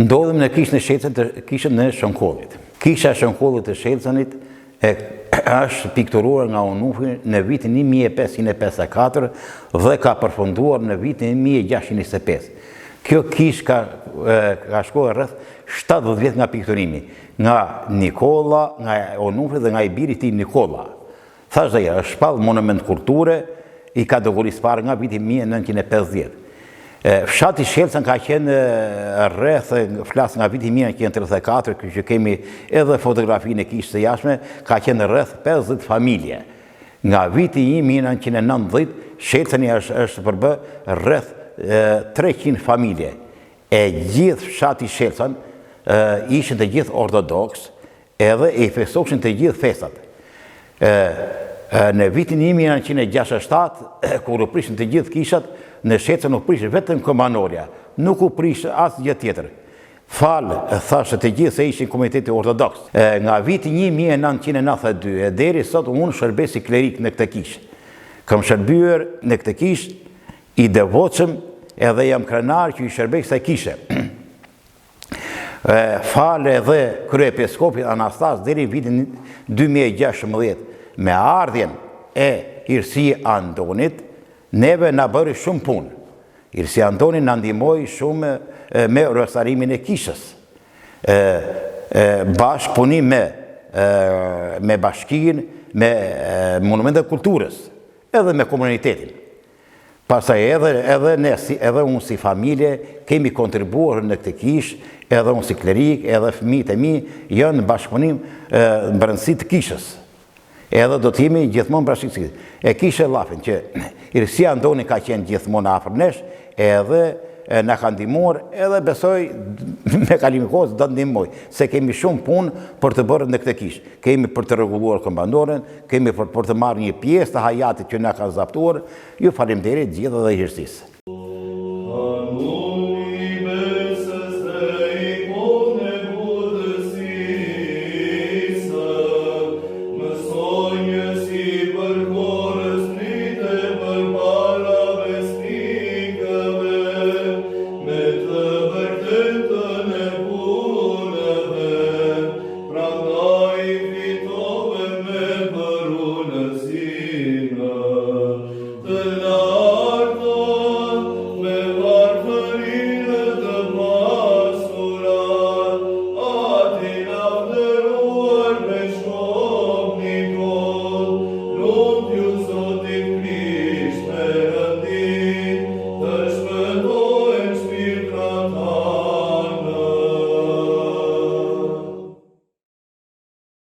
Ndodhëm në kishën e Shelcën të kishën në Shënkollit. Kisha e Shënkollit të Shelcënit është pikturuar nga Onufi në vitin 1554 dhe ka përfunduar në vitin 1625. Kjo kishë ka shkuar rreth 70 vjet nga pikturimi, nga Nikola, nga Onufi dhe nga i biri tij Nikola. Thash dhe është shpall monument kulture, i ka dokurisparë nga viti 1950. Fshati Shelcën ka qenë rreth, flas nga viti 1934, që kemi edhe fotografinë e kishës së jashtme, ka qenë rreth 50 familje. Nga viti 1990, Shelcëni është përbë rreth 300 familje. E gjithë fshati Shelcën ishin të gjithë ortodoks, edhe e fesoshin të gjithë festat. Në vitin 1967, kur u prishin të gjithë kishat, në Shelcën nuk prish vetëm kombanoria, nuk u prish asë gjë tjetër. Falë, thashë të gjithë se ishin komuniteti ortodoks. Nga viti 1992, deri sot unë shërbej si klerik në këtë kishë. Kam shërbyer në këtë kishë, i devotshëm, edhe jam krenar që i shërbej kësaj kishe. Falë edhe kryepiskopit Anastas deri vitin 2016, me ardhjen e Irsi Andonit, neve në bëri shumë punë. Irsi Andoni në ndihmoi shumë me rretharimin e kishës. Bashkëpunim me bashkinë, me monumentet kulturës, edhe me komunitetin. Pastaj edhe unë si familje kemi kontribuar në këtë kishë, edhe unë si klerik, edhe fëmijët e mi janë në bashkëpunim në brendësi të kishës. Edhe do të jemi gjithmonë bashkësi. E kishë llafin që Irsi Andoni ka qenë gjithmonë afër nesh, edhe na ka ndihmuar, edhe besoj me kalimin e kohës do të ndihmoj, se kemi shumë punë për të bërë në këtë kishë. Kemi për të rregulluar kombanoren, kemi për të marrë një pjesë të hajatit që na ka zaptuar. Ju faleminderit gjithë dhe Gjërësisë.